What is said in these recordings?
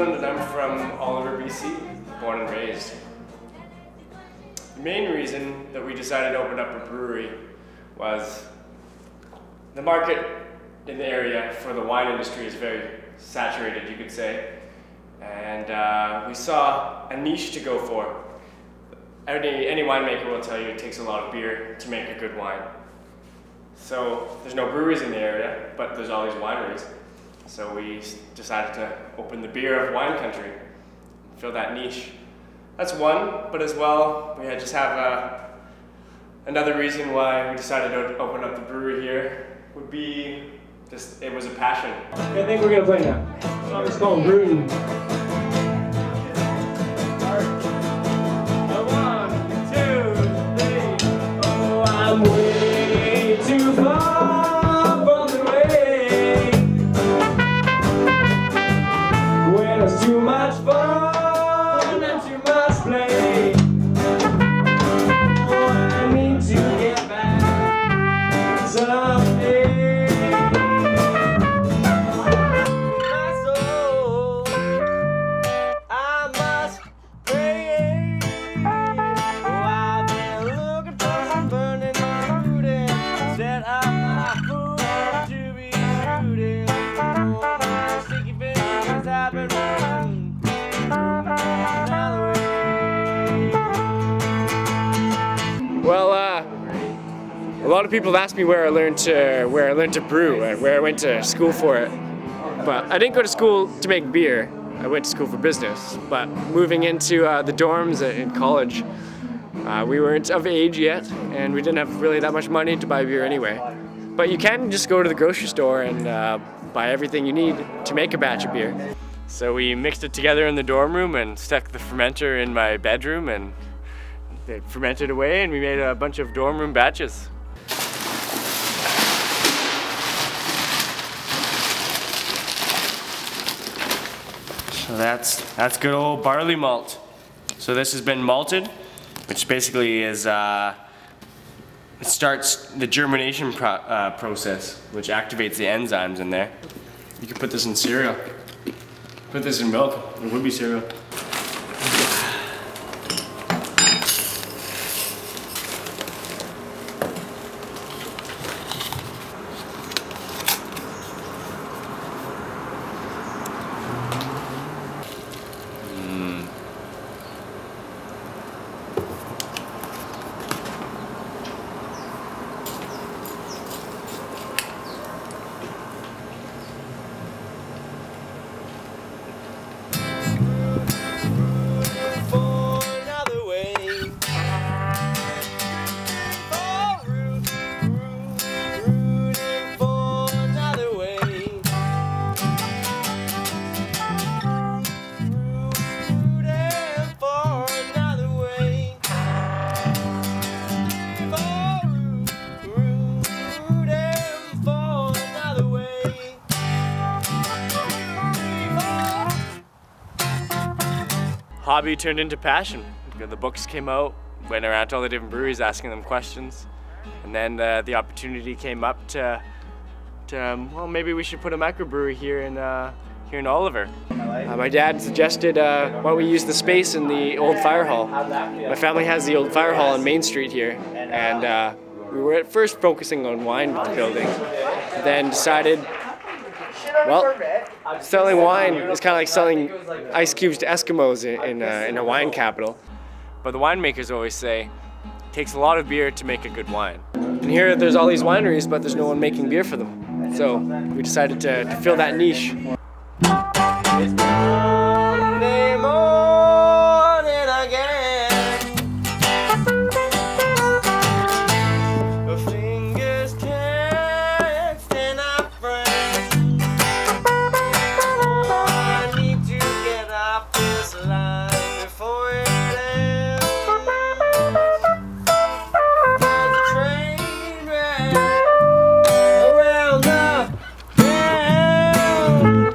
everyone that I'm from Oliver, BC, born and raised. The main reason that we decided to open up a brewery was the market in the area for the wine industry is very saturated, you could say. And we saw a niche to go for. Any winemaker will tell you it takes a lot of beer to make a good wine. So there's no breweries in the area, but there's all these wineries. So we decided to open the beer of wine country, fill that niche. That's one, but as well, we just have another reason why we decided to open up the brewery here would be just, it was a passion. I think we're gonna play now. It's called Brewing. I'm way too far from the way when it's too much fun and too much play. Oh, I need to get back someday. My soul, I must pray. Oh, I've been looking for some burning. Set up my food to be shooting. Oh, sticky fingers have been running another way. Well, a lot of people ask me where I learned to brew and where I went to school for it. But I didn't go to school to make beer. I went to school for business. But moving into the dorms in college, we weren't of age yet, and we didn't have really that much money to buy beer anyway. But you can just go to the grocery store and buy everything you need to make a batch of beer. So we mixed it together in the dorm room and stuck the fermenter in my bedroom, and it fermented away, and we made a bunch of dorm room batches. So that's good old barley malt. So this has been malted, which basically is, it starts the germination process, which activates the enzymes in there. You can put this in cereal. Put this in milk, it would be cereal. Hobby turned into passion. The books came out, went around to all the different breweries asking them questions, and then the opportunity came up to well, maybe we should put a microbrewery here in Oliver. My dad suggested why don't we use the space in the old fire hall. My family has the old fire hall on Main Street here, and we were at first focusing on wine with the building, then decided, well, selling wine is kind of like selling ice cubes to Eskimos in a wine capital. But the winemakers always say, it takes a lot of beer to make a good wine. And here there's all these wineries, but there's no one making beer for them. So we decided to fill that niche. It's Monday morning again. The fingers texting our friends. Oh, I need to get off this line before it ends. There's a train wreck around the bend.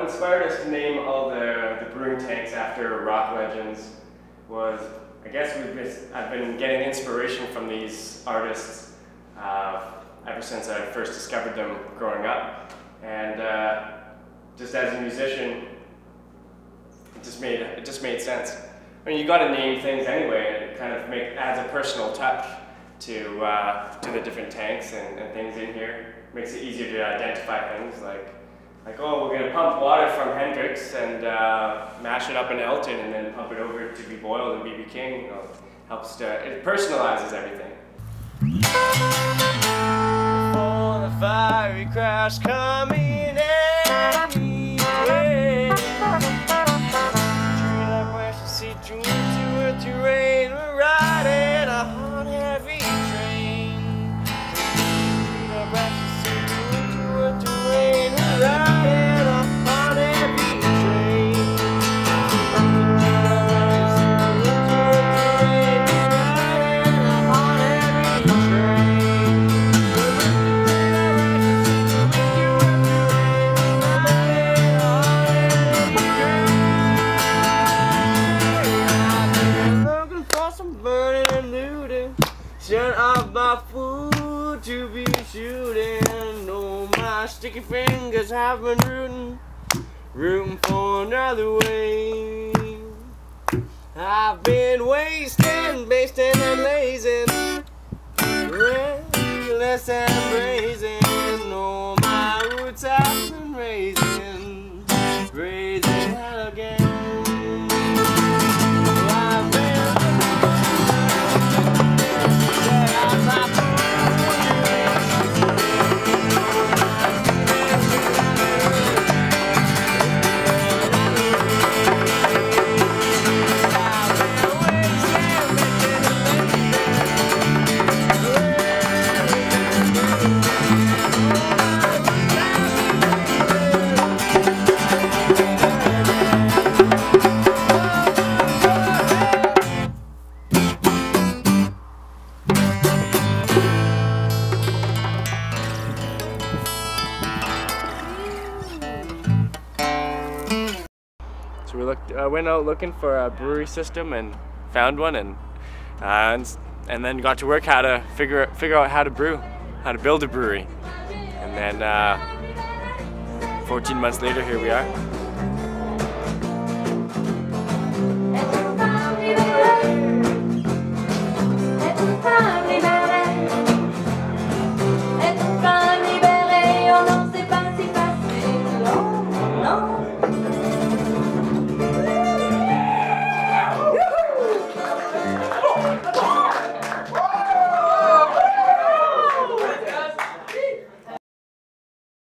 inspired us to name all the brewing tanks after rock legends was, I guess I've been getting inspiration from these artists ever since I first discovered them growing up. And just as a musician, it just made sense. I mean, you got to name things anyway, and it kind of adds a personal touch to the different tanks and things in here. Makes it easier to identify things like oh, we're gonna pump water from Hendrix and mash it up in Elton and then pump it over to be boiled in BB King. You know, it personalizes everything. For the fiery crash coming anyway. Treat like precious seed, dream to earth, to rain, riding a hot heavy train. Treat like precious seed, dream to earth, to rain, riding a hot heavy train. Shut up my food to be shooting. Oh, my sticky fingers have been rooting for another way. I've been wasting, basting and lazing, restless and brazen. Oh, my roots have been raising hell again. So we went out looking for a brewery system and found one, and then got to work how to figure out how to brew, how to build a brewery, and then 14 months later, here we are.